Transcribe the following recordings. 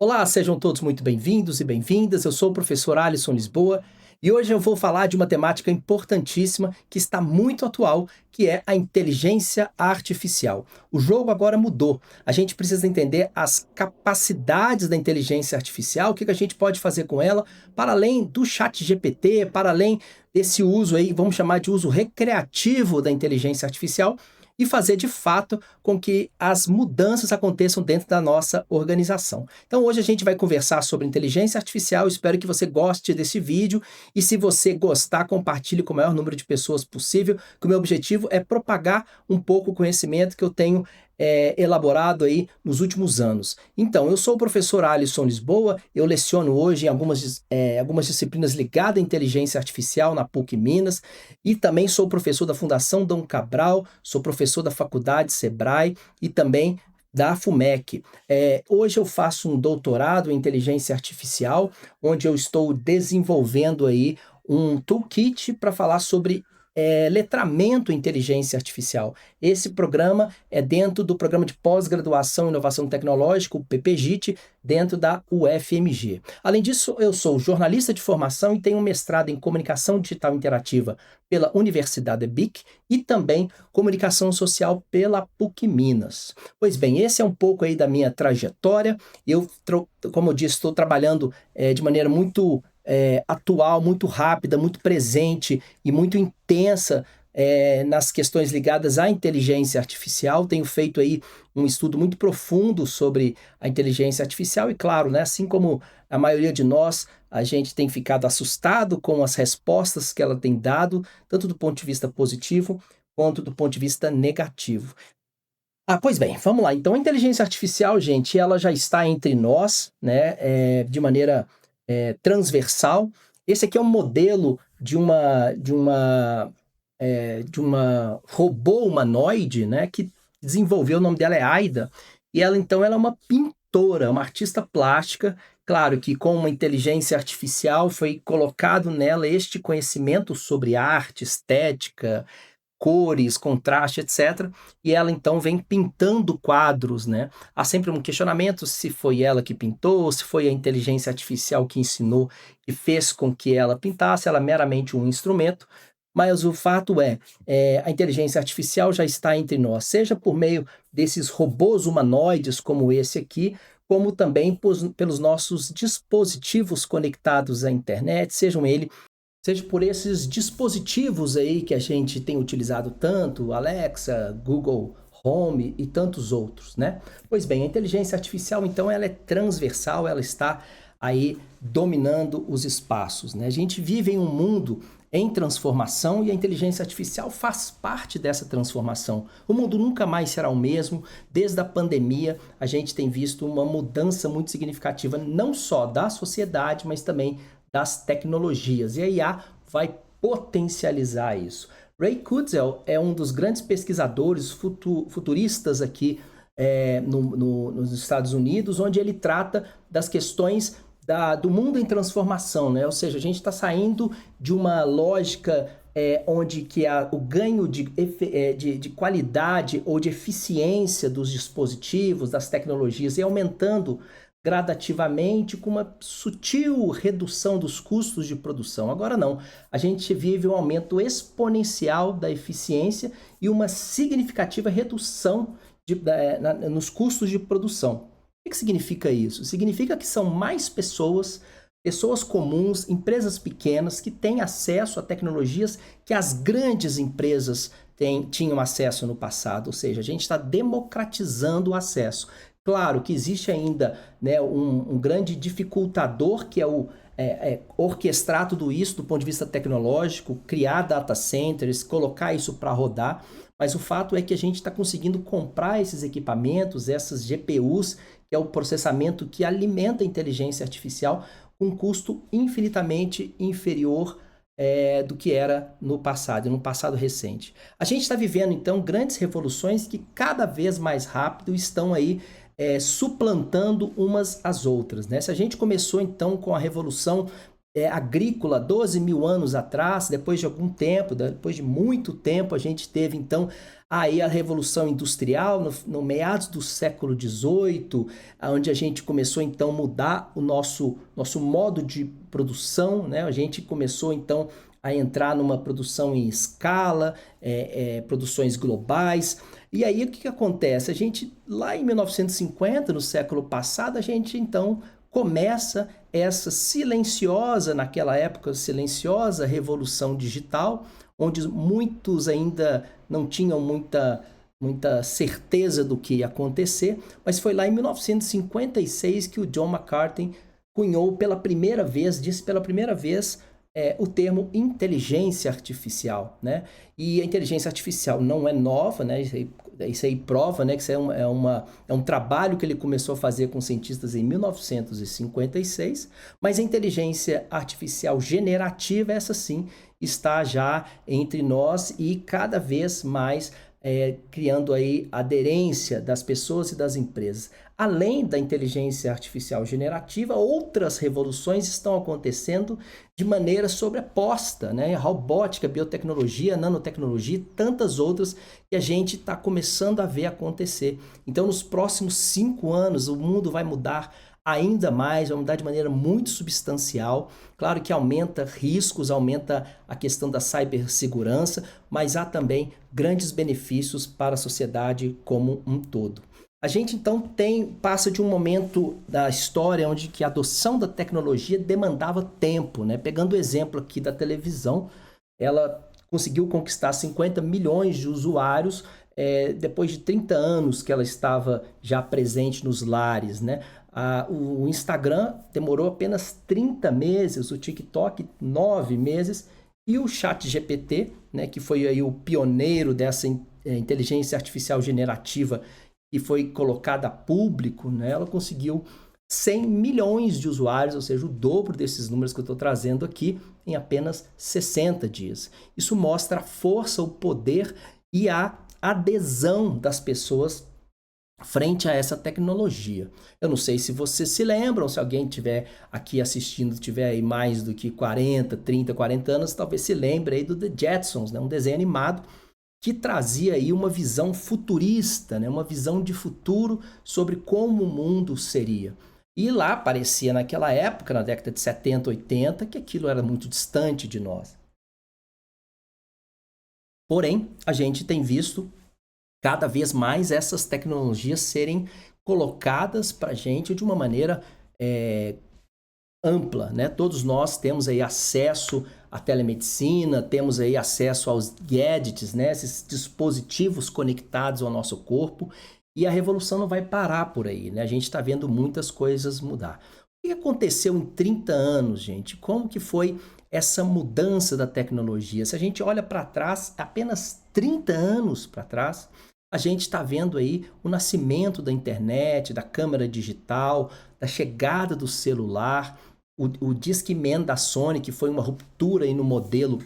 Olá, sejam todos muito bem-vindos e bem-vindas. Eu sou o professor Alisson Lisboa e hoje eu vou falar de uma temática importantíssima que está muito atual, que é a inteligência artificial. O jogo agora mudou. A gente precisa entender as capacidades da inteligência artificial, o que a gente pode fazer com ela, para além do chat GPT, para além desse uso aí, vamos chamar de uso recreativo da inteligência artificial, e fazer de fato com que as mudanças aconteçam dentro da nossa organização. Então hoje a gente vai conversar sobre inteligência artificial, espero que você goste desse vídeo e se você gostar, compartilhe com o maior número de pessoas possível, que o meu objetivo é propagar um pouco o conhecimento que eu tenho elaborado aí nos últimos anos. Então, eu sou o professor Alisson Lisboa, eu leciono hoje em algumas disciplinas ligadas à inteligência artificial na PUC Minas e também sou professor da Fundação Dom Cabral, sou professor da Faculdade Sebrae e também da FUMEC. Hoje eu faço um doutorado em inteligência artificial, onde eu estou desenvolvendo aí um toolkit para falar sobre letramento em inteligência artificial. Esse programa é dentro do programa de pós-graduação em inovação tecnológica, o PPGIT, dentro da UFMG. Além disso, eu sou jornalista de formação e tenho um mestrado em comunicação digital interativa pela Universidade BIC e também comunicação social pela PUC Minas. Pois bem, esse é um pouco aí da minha trajetória. Como eu disse, estou trabalhando de maneira muito atual, muito rápida, muito presente e muito intensa nas questões ligadas à inteligência artificial. Tenho feito aí um estudo muito profundo sobre a inteligência artificial e, claro, né, assim como a maioria de nós, a gente tem ficado assustado com as respostas que ela tem dado, tanto do ponto de vista positivo quanto do ponto de vista negativo. Pois bem, vamos lá. Então, a inteligência artificial, gente, ela já está entre nós, né, de maneira transversal. Esse aqui é um modelo de uma robô humanoide, né, que desenvolveu, o nome dela é Aida, e ela é uma pintora, uma artista plástica. Claro que com uma inteligência artificial foi colocado nela este conhecimento sobre arte, estética, cores, contraste, etc. E ela então vem pintando quadros, né? Há sempre um questionamento se foi ela que pintou, se foi a inteligência artificial que ensinou e fez com que ela pintasse, ela é meramente um instrumento. Mas o fato a inteligência artificial já está entre nós, seja por meio desses robôs humanoides como esse aqui, como também pelos nossos dispositivos conectados à internet, seja por esses dispositivos aí que a gente tem utilizado tanto, Alexa, Google Home e tantos outros, né? Pois bem, a inteligência artificial, então, ela é transversal, ela está aí dominando os espaços, né? A gente vive em um mundo em transformação e a inteligência artificial faz parte dessa transformação. O mundo nunca mais será o mesmo. Desde a pandemia, a gente tem visto uma mudança muito significativa, não só da sociedade, mas também das tecnologias. E a IA vai potencializar isso. Ray Kurzweil é um dos grandes pesquisadores futuristas aqui nos Estados Unidos, onde ele trata das questões do mundo em transformação, né? Ou seja, a gente está saindo de uma lógica onde que o ganho de qualidade ou de eficiência dos dispositivos, das tecnologias, e aumentando gradativamente com uma sutil redução dos custos de produção. Agora não, a gente vive um aumento exponencial da eficiência e uma significativa redução nos custos de produção. O que significa isso? Significa que são mais pessoas comuns, empresas pequenas que têm acesso a tecnologias que as grandes empresas tinham acesso no passado, ou seja, a gente está democratizando o acesso. Claro que existe ainda, né, um grande dificultador, que é orquestrar tudo isso do ponto de vista tecnológico, criar data centers, colocar isso para rodar, mas o fato é que a gente está conseguindo comprar esses equipamentos, essas GPUs, que é o processamento que alimenta a inteligência artificial, com um custo infinitamente inferior do que era no passado recente. A gente está vivendo, então, grandes revoluções que cada vez mais rápido estão aí suplantando umas às outras, né? Se a gente começou, então, com a revolução agrícola 12 mil anos atrás, depois de algum tempo, depois de muito tempo, a gente teve então aí a Revolução Industrial, no meados do século XVIII, onde a gente começou então a mudar o nosso modo de produção, né? A gente começou então a entrar numa produção em escala, produções globais. E aí o que acontece? A gente, lá em 1950, no século passado, a gente então começa essa silenciosa, naquela época, silenciosa revolução digital, onde muitos ainda não tinham muita certeza do que ia acontecer, mas foi lá em 1956 que o John McCarthy cunhou pela primeira vez, disse pela primeira vez, o termo inteligência artificial, né? E a inteligência artificial não é nova, né? Isso aí prova, né, que isso é um trabalho que ele começou a fazer com cientistas em 1956, mas a inteligência artificial generativa, essa sim, está já entre nós e cada vez mais criando aí aderência das pessoas e das empresas. Além da inteligência artificial generativa, outras revoluções estão acontecendo de maneira sobreposta, né? Robótica, biotecnologia, nanotecnologia e tantas outras que a gente está começando a ver acontecer. Então, nos próximos 5 anos, o mundo vai mudar ainda mais, vai mudar de maneira muito substancial. Claro que aumenta riscos, aumenta a questão da cibersegurança, mas há também grandes benefícios para a sociedade como um todo. A gente então passa de um momento da história onde que a adoção da tecnologia demandava tempo, né? Pegando o exemplo aqui da televisão, ela conseguiu conquistar 50 milhões de usuários depois de 30 anos que ela estava já presente nos lares, né? O Instagram demorou apenas 30 meses, o TikTok 9 meses e o ChatGPT, né, que foi aí o pioneiro dessa inteligência artificial generativa e foi colocada a público, né, ela conseguiu 100 milhões de usuários, ou seja, o dobro desses números que eu estou trazendo aqui em apenas 60 dias. Isso mostra a força, o poder e a adesão das pessoas frente a essa tecnologia. Eu não sei se vocês se lembram, se alguém estiver aqui assistindo, tiver aí mais do que 40, 30, 40 anos, talvez se lembre aí do The Jetsons, né? Um desenho animado que trazia aí uma visão futurista, né? Uma visão de futuro sobre como o mundo seria. E lá parecia naquela época, na década de 70, 80, que aquilo era muito distante de nós. Porém, a gente tem visto cada vez mais essas tecnologias serem colocadas para a gente de uma maneira ampla, né? Todos nós temos aí acesso à telemedicina, temos aí acesso aos gadgets, né? Esses dispositivos conectados ao nosso corpo, e a revolução não vai parar por aí, né? A gente está vendo muitas coisas mudar. O que aconteceu em 30 anos, gente? Como que foi essa mudança da tecnologia? Se a gente olha para trás, apenas 30 anos para trás, a gente está vendo aí o nascimento da internet, da câmera digital, da chegada do celular, o Discman da Sony, que foi uma ruptura aí no modelo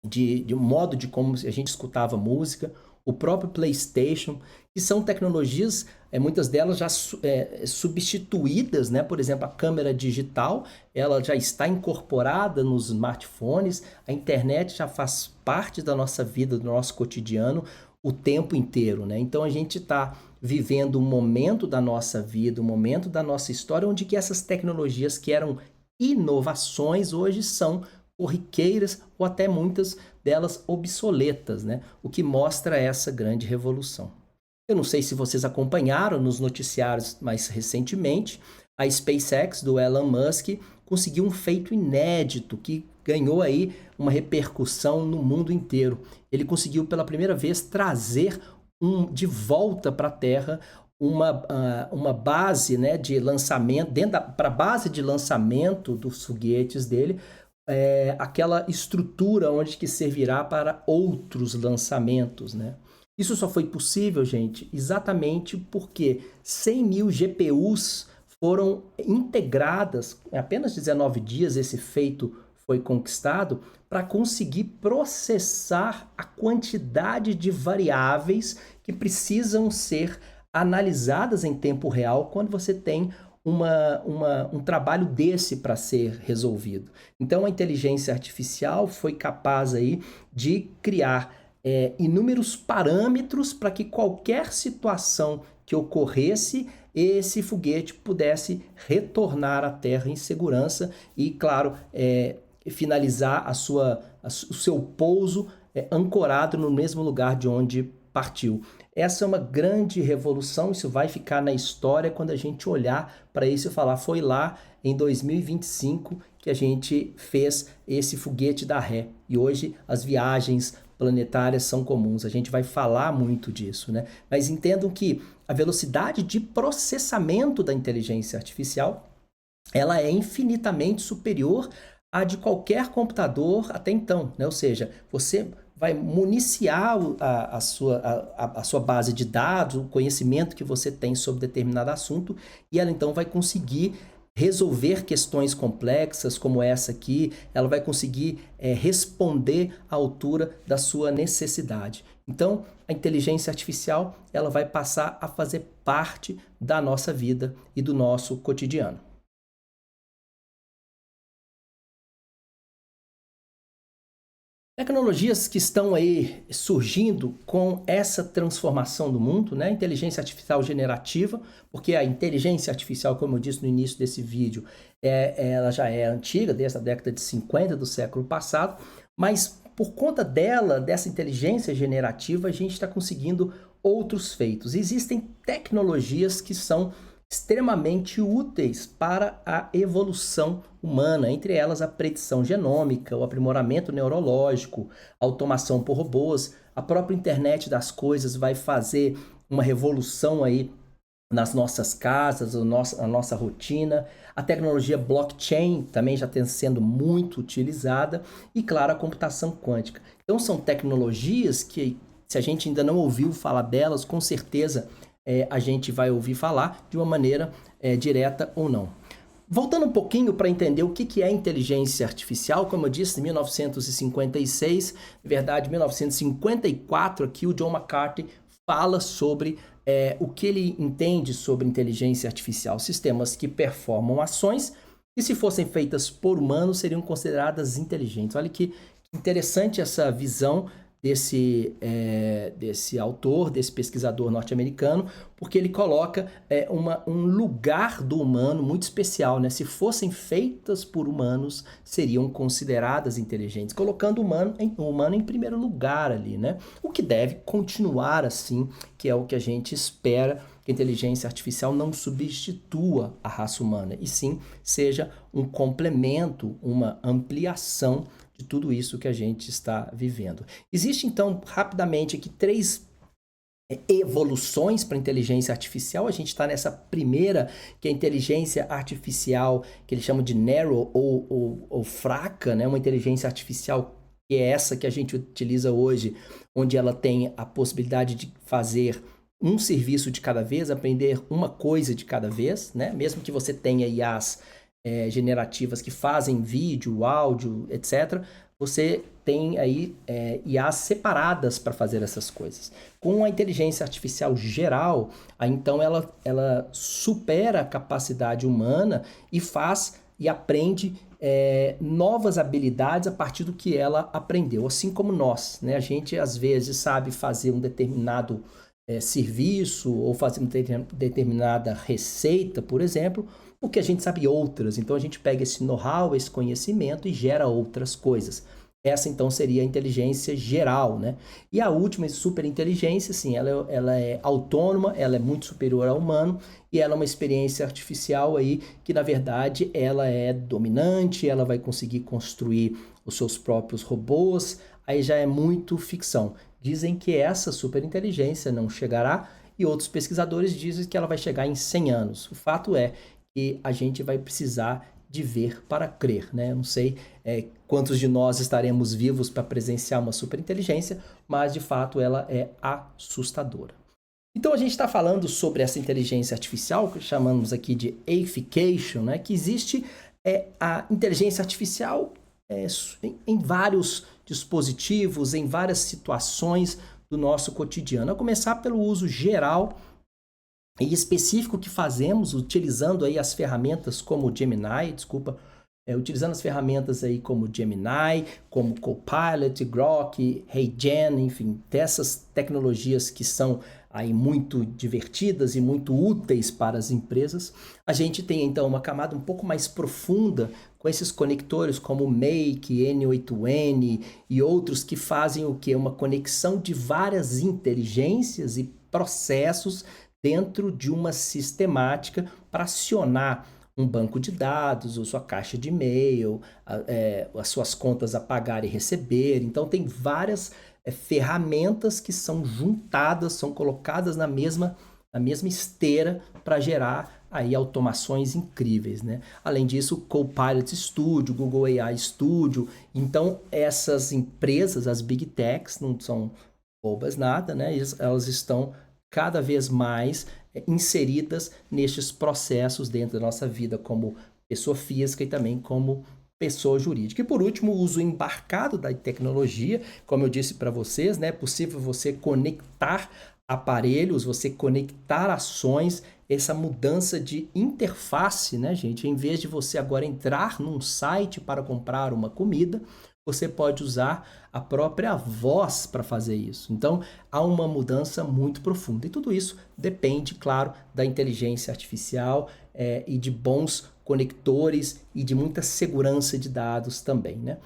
de modo de como a gente escutava música, o próprio PlayStation, que são tecnologias, muitas delas já substituídas, né? Por exemplo, a câmera digital, ela já está incorporada nos smartphones, a internet já faz parte da nossa vida, do nosso cotidiano, o tempo inteiro, né? Então a gente está vivendo um momento da nossa vida, um momento da nossa história, onde que essas tecnologias que eram inovações hoje são corriqueiras ou até muitas delas obsoletas, né? O que mostra essa grande revolução. Eu não sei se vocês acompanharam nos noticiários mais recentemente, a SpaceX do Elon Musk conseguiu um feito inédito que ganhou aí uma repercussão no mundo inteiro. Ele conseguiu pela primeira vez trazer de volta para a Terra uma base, né, de lançamento, para a base de lançamento dos foguetes dele, aquela estrutura onde que servirá para outros lançamentos, né? Isso só foi possível, gente, exatamente porque 100 mil GPUs foram integradas, em apenas 19 dias esse feito foi conquistado, para conseguir processar a quantidade de variáveis que precisam ser analisadas em tempo real quando você tem um trabalho desse para ser resolvido. Então, a inteligência artificial foi capaz aí de criar inúmeros parâmetros para que qualquer situação que ocorresse, esse foguete pudesse retornar à Terra em segurança e, claro, finalizar o seu pouso ancorado no mesmo lugar de onde partiu. Essa é uma grande revolução, isso vai ficar na história quando a gente olhar para isso e falar, foi lá em 2025 que a gente fez esse foguete da ré. E hoje as viagens planetárias são comuns, a gente vai falar muito disso, né? Mas entendam que a velocidade de processamento da inteligência artificial, ela é infinitamente superior à de qualquer computador até então, né? Ou seja, você vai municiar a sua base de dados, o conhecimento que você tem sobre determinado assunto, e ela então vai conseguir resolver questões complexas como essa aqui, ela vai conseguir responder à altura da sua necessidade. Então, a inteligência artificial, ela vai passar a fazer parte da nossa vida e do nosso cotidiano. Tecnologias que estão aí surgindo com essa transformação do mundo, né? Inteligência artificial generativa, porque a inteligência artificial, como eu disse no início desse vídeo, ela já é antiga, desde a década de 50 do século passado, mas por conta dessa inteligência generativa, a gente está conseguindo outros feitos. Existem tecnologias que são extremamente úteis para a evolução humana, entre elas a predição genômica, o aprimoramento neurológico, a automação por robôs, a própria internet das coisas vai fazer uma revolução aí nas nossas casas, a nossa rotina, a tecnologia blockchain também já está sendo muito utilizada e, claro, a computação quântica. Então, são tecnologias que, se a gente ainda não ouviu falar delas, com certeza a gente vai ouvir falar de uma maneira direta ou não. Voltando um pouquinho para entender o que é inteligência artificial, como eu disse, em 1956, na verdade, 1954, aqui o John McCarthy fala sobre o que ele entende sobre inteligência artificial, sistemas que performam ações que, se fossem feitas por humanos, seriam consideradas inteligentes. Olha que interessante essa visão desse autor, desse pesquisador norte-americano, porque ele coloca um lugar do humano muito especial, né? Se fossem feitas por humanos, seriam consideradas inteligentes, colocando o humano em primeiro lugar ali, né? O que deve continuar assim, que é o que a gente espera, que a inteligência artificial não substitua a raça humana, e sim seja um complemento, uma ampliação de tudo isso que a gente está vivendo. Existe, então, rapidamente aqui 3 evoluções para a inteligência artificial. A gente está nessa primeira, que é a inteligência artificial, que eles chamam de narrow ou fraca, né? Uma inteligência artificial que é essa que a gente utiliza hoje, onde ela tem a possibilidade de fazer um serviço de cada vez, aprender uma coisa de cada vez, né? Mesmo que você tenha IAs generativas que fazem vídeo, áudio, etc., você tem aí IAs separadas para fazer essas coisas. Com a inteligência artificial geral, então ela supera a capacidade humana e faz e aprende novas habilidades a partir do que ela aprendeu, assim como nós, né? A gente às vezes sabe fazer um determinado serviço ou fazer uma determinada receita, por exemplo, porque a gente sabe outras. Então a gente pega esse know-how, esse conhecimento e gera outras coisas. Essa então seria a inteligência geral, né? E a última, superinteligência, sim, ela é autônoma, ela é muito superior ao humano e ela é uma experiência artificial aí que, na verdade, ela é dominante, ela vai conseguir construir os seus próprios robôs, aí já é muito ficção. Dizem que essa superinteligência não chegará e outros pesquisadores dizem que ela vai chegar em 100 anos. O fato é que a gente vai precisar de ver para crer, né? Eu não sei quantos de nós estaremos vivos para presenciar uma superinteligência, mas de fato ela é assustadora. Então a gente está falando sobre essa inteligência artificial, que chamamos aqui de Eification, né? Que existe a inteligência artificial em vários dispositivos, em várias situações do nosso cotidiano. A começar pelo uso geral em específico que fazemos utilizando aí as ferramentas como o Gemini, utilizando as ferramentas aí como Gemini, como Copilot, Grok, HeyGen, enfim, dessas tecnologias que são aí muito divertidas e muito úteis para as empresas. A gente tem então uma camada um pouco mais profunda com esses conectores como o Make, N8N e outros que fazem o que? Uma conexão de várias inteligências e processos dentro de uma sistemática para acionar um banco de dados, ou sua caixa de e-mail, as suas contas a pagar e receber. Então, tem várias ferramentas que são juntadas, são colocadas na mesma esteira para gerar aí automações incríveis, né? Além disso, Copilot Studio, Google AI Studio. Então, essas empresas, as Big Techs, não são bobas nada, né? Elas estão cada vez mais inseridas nestes processos dentro da nossa vida como pessoa física e também como pessoa jurídica. E por último, o uso embarcado da tecnologia, como eu disse para vocês, né, é possível você conectar aparelhos, você conectar ações, essa mudança de interface, né, gente? Em vez de você agora entrar num site para comprar uma comida, você pode usar a própria voz para fazer isso. Então, há uma mudança muito profunda. E tudo isso depende, claro, da inteligência artificial e de bons conectores e de muita segurança de dados também, né?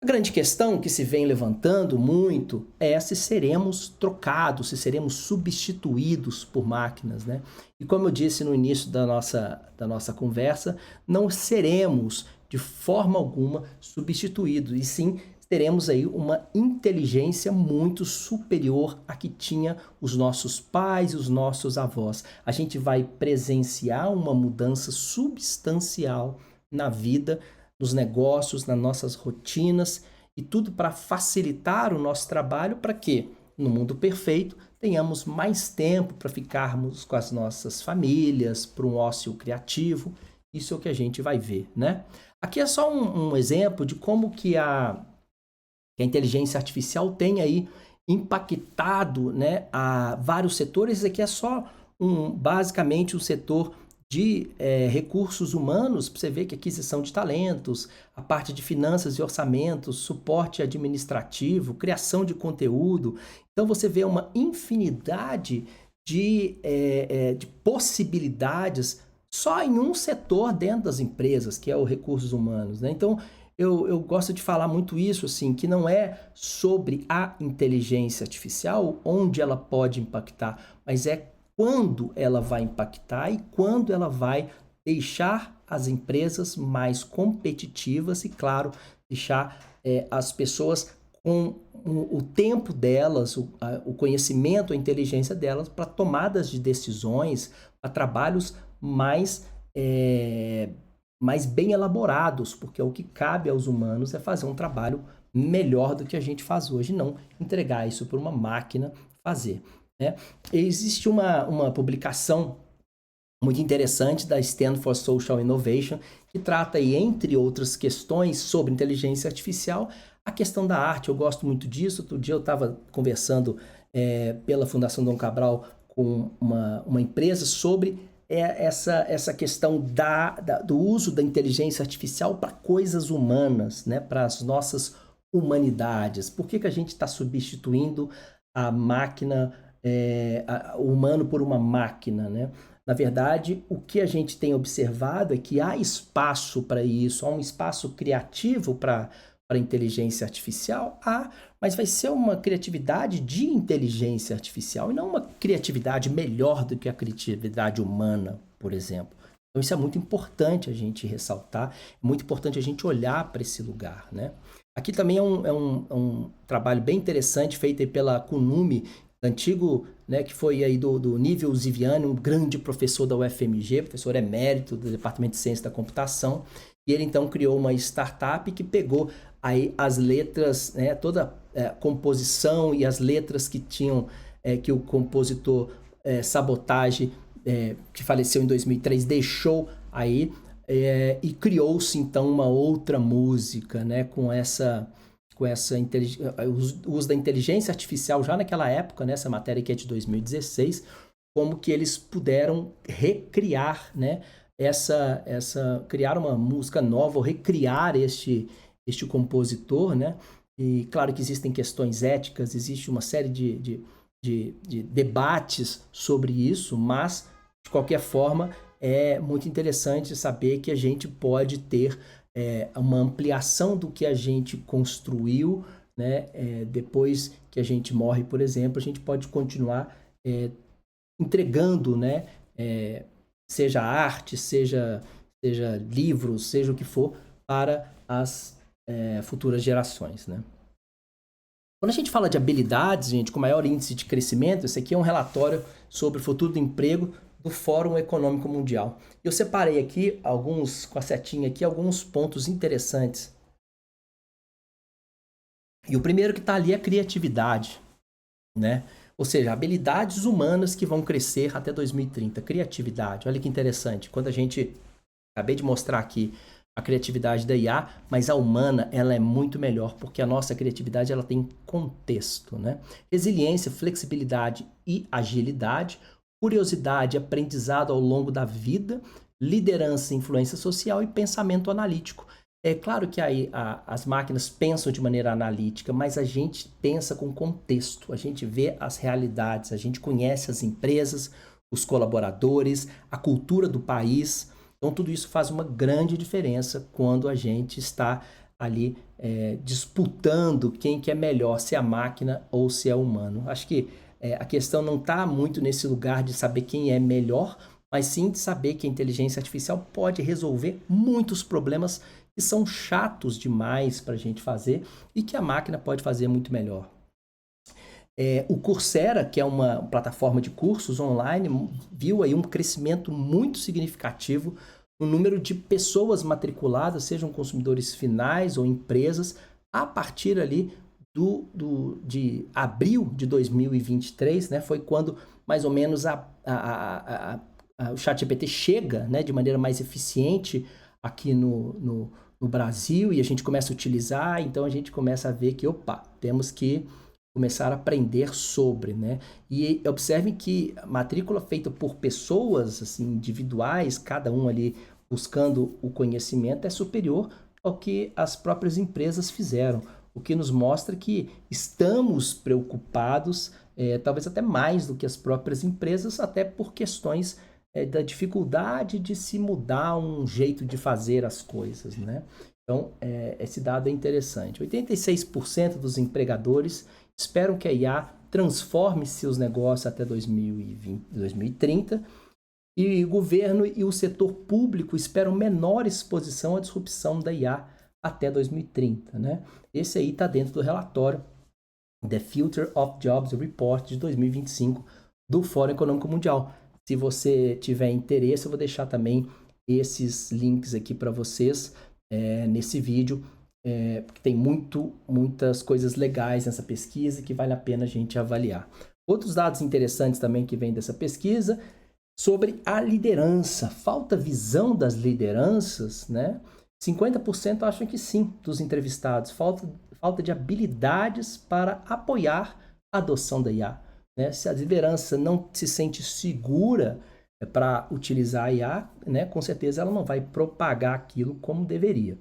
A grande questão que se vem levantando muito é se seremos trocados, se seremos substituídos por máquinas, né? E como eu disse no início da nossa conversa, não seremos de forma alguma substituídos, e sim teremos aí uma inteligência muito superior à que tinha os nossos pais e os nossos avós. A gente vai presenciar uma mudança substancial na vida, nos negócios, nas nossas rotinas e tudo para facilitar o nosso trabalho para que, no mundo perfeito, tenhamos mais tempo para ficarmos com as nossas famílias, para um ócio criativo. Isso é o que a gente vai ver, né? Aqui é só um exemplo de como que a inteligência artificial tem aí impactado, né, a vários setores. Isso aqui é só basicamente um setor de recursos humanos, para você ver que aquisição de talentos, a parte de finanças e orçamentos, suporte administrativo, criação de conteúdo. Então você vê uma infinidade de possibilidades só em um setor dentro das empresas, que é o recursos humanos, né? Então eu gosto de falar muito isso, assim, que não é sobre a inteligência artificial, onde ela pode impactar, mas é quando ela vai impactar e quando ela vai deixar as empresas mais competitivas e, claro, deixar as pessoas com o tempo delas, o conhecimento, a inteligência delas para tomadas de decisões, para trabalhos mais bem elaborados, porque o que cabe aos humanos é fazer um trabalho melhor do que a gente faz hoje, não entregar isso para uma máquina fazer, né? Existe uma publicação muito interessante da Stanford Social Innovation, que trata aí, entre outras questões sobre inteligência artificial, a questão da arte. Eu gosto muito disso. Outro dia eu estava conversando pela Fundação Dom Cabral com uma empresa sobre essa questão do uso da inteligência artificial para coisas humanas, né? Para as nossas humanidades. Por que a gente está substituindo a máquina, o humano por uma máquina, né? Na verdade, o que a gente tem observado é que há espaço para isso, há um espaço criativo para a inteligência artificial, mas vai ser uma criatividade de inteligência artificial e não uma criatividade melhor do que a criatividade humana, por exemplo. Então isso é muito importante a gente ressaltar, é muito importante a gente olhar para esse lugar, né? Aqui também é um trabalho bem interessante feito aí pela Kunume, antigo, né, que foi aí do Nível Ziviani, um grande professor da UFMG, professor emérito do Departamento de Ciência da Computação, e ele então criou uma startup que pegou aí as letras, né, toda a composição e as letras que tinham, que o compositor Sabotage, que faleceu em 2003, deixou aí, e criou-se então uma outra música, né, com o uso da inteligência artificial já naquela época, né, essa matéria que é de 2016, como que eles puderam recriar, né, criar uma música nova, ou recriar este compositor, né? E claro que existem questões éticas, existe uma série de debates sobre isso, mas de qualquer forma é muito interessante saber que a gente pode ter uma ampliação do que a gente construiu, né? Depois que a gente morre, por exemplo, a gente pode continuar entregando, né? Seja arte, seja livros, seja o que for, para as futuras gerações, né? Quando a gente fala de habilidades, gente, com maior índice de crescimento, esse aqui é um relatório sobre o futuro do emprego do Fórum Econômico Mundial. Eu separei aqui com a setinha aqui, alguns pontos interessantes. E o primeiro que está ali é a criatividade, né? Ou seja, habilidades humanas que vão crescer até 2030. Criatividade, olha que interessante. Quando acabei de mostrar aqui a criatividade da IA, mas a humana, ela é muito melhor, porque a nossa criatividade, ela tem contexto, né? Resiliência, flexibilidade e agilidade, curiosidade, aprendizado ao longo da vida, liderança, influência social e pensamento analítico. É claro que as máquinas pensam de maneira analítica, mas a gente pensa com contexto, a gente vê as realidades, a gente conhece as empresas, os colaboradores, a cultura do país. Então, tudo isso faz uma grande diferença quando a gente está ali disputando quem que é melhor, se é a máquina ou se é o humano. Acho que a questão não está muito nesse lugar de saber quem é melhor, mas sim de saber que a inteligência artificial pode resolver muitos problemas que são chatos demais para a gente fazer e que a máquina pode fazer muito melhor. O Coursera, que é uma plataforma de cursos online, viu aí um crescimento muito significativo no número de pessoas matriculadas, sejam consumidores finais ou empresas, a partir ali de abril de 2023, né? Foi quando mais ou menos o ChatGPT chega, né, de maneira mais eficiente aqui no Brasil, e a gente começa a utilizar, então a gente começa a ver que, temos que começar a aprender sobre, né? E observem que a matrícula feita por pessoas assim, individuais, cada um ali buscando o conhecimento, é superior ao que as próprias empresas fizeram, o que nos mostra que estamos preocupados, talvez até mais do que as próprias empresas, até por questões da dificuldade de se mudar um jeito de fazer as coisas, né? Então, esse dado é interessante. 86% dos empregadores esperam que a IA transforme seus negócios até 2030, e o governo e o setor público esperam menor exposição à disrupção da IA até 2030, né? Esse aí está dentro do relatório The Future of Jobs Report de 2025 do Fórum Econômico Mundial. Se você tiver interesse, eu vou deixar também esses links aqui para vocês nesse vídeo, porque tem muitas coisas legais nessa pesquisa que vale a pena a gente avaliar. Outros dados interessantes também que vêm dessa pesquisa, sobre a liderança. Falta visão das lideranças, né? 50% acham que sim, dos entrevistados. Falta de habilidades para apoiar a adoção da IA. Né? Se a liderança não se sente segura para utilizar a IA, né, com certeza ela não vai propagar aquilo como deveria.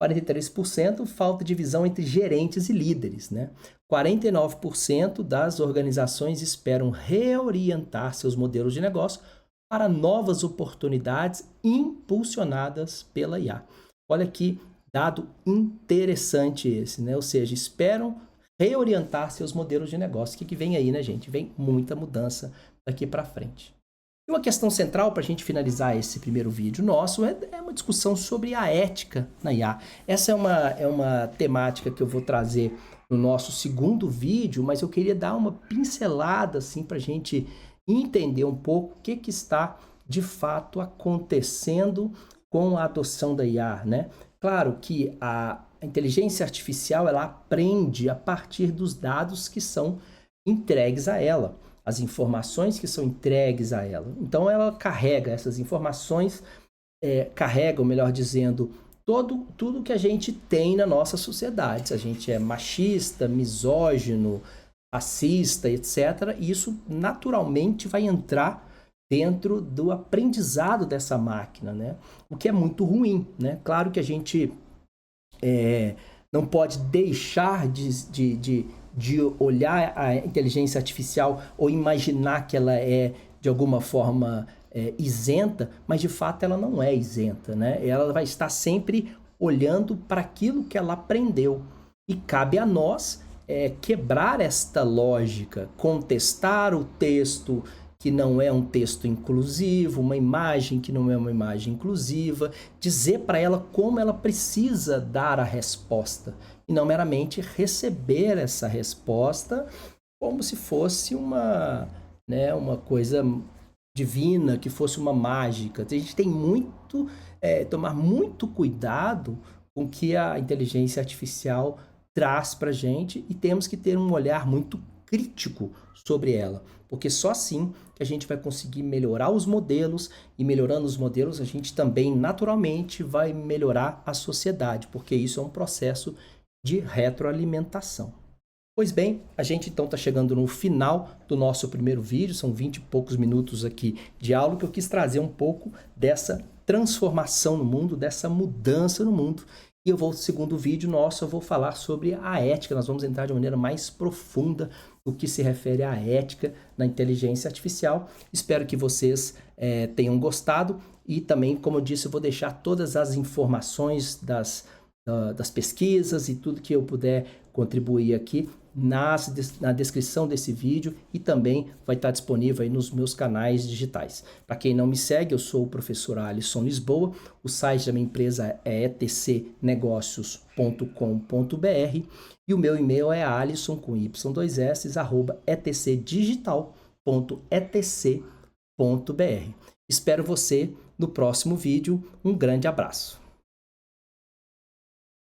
43% falta de visão entre gerentes e líderes. Né? 49% das organizações esperam reorientar seus modelos de negócio para novas oportunidades impulsionadas pela IA. Olha que dado interessante esse, né? Ou seja, esperam reorientar seus modelos de negócio. O que vem aí, né, gente? Vem muita mudança daqui para frente. E uma questão central para a gente finalizar esse primeiro vídeo nosso é uma discussão sobre a ética na IA. Essa é uma temática que eu vou trazer no nosso segundo vídeo, mas eu queria dar uma pincelada assim, para a gente entender um pouco o que está de fato acontecendo com a adoção da IA, né? Claro que a inteligência artificial ela aprende a partir dos dados que são entregues a ela, as informações que são entregues a ela. Então ela carrega essas informações, carrega, melhor dizendo, tudo que a gente tem na nossa sociedade. Se a gente é machista, misógino, assista, etc. E isso naturalmente vai entrar dentro do aprendizado dessa máquina, né? O que é muito ruim, né? Claro que a gente não pode deixar de olhar a inteligência artificial ou imaginar que ela é, de alguma forma, isenta, mas de fato ela não é isenta, né? Ela vai estar sempre olhando para aquilo que ela aprendeu. E cabe a nós quebrar esta lógica, contestar o texto que não é um texto inclusivo, uma imagem que não é uma imagem inclusiva, dizer para ela como ela precisa dar a resposta e não meramente receber essa resposta como se fosse uma coisa divina, que fosse uma mágica. A gente tem tomar muito cuidado com o que a inteligência artificial traz para a gente e temos que ter um olhar muito crítico sobre ela, porque só assim que a gente vai conseguir melhorar os modelos, e melhorando os modelos a gente também naturalmente vai melhorar a sociedade, porque isso é um processo de retroalimentação. Pois bem, a gente então está chegando no final do nosso primeiro vídeo, são 20 e poucos minutos aqui de aula, que eu quis trazer um pouco dessa transformação no mundo, dessa mudança no mundo. E no segundo vídeo nosso eu vou falar sobre a ética, nós vamos entrar de maneira mais profunda no que se refere à ética na inteligência artificial. Espero que vocês tenham gostado e também, como eu disse, eu vou deixar todas as informações das pesquisas e tudo que eu puder contribuir aqui na descrição desse vídeo e também vai estar disponível aí nos meus canais digitais. Para quem não me segue, eu sou o professor Alisson Lisboa, o site da minha empresa é etcnegocios.com.br e o meu e-mail é alisson com y2s @etcdigital.etc.br. Espero você no próximo vídeo. Um grande abraço.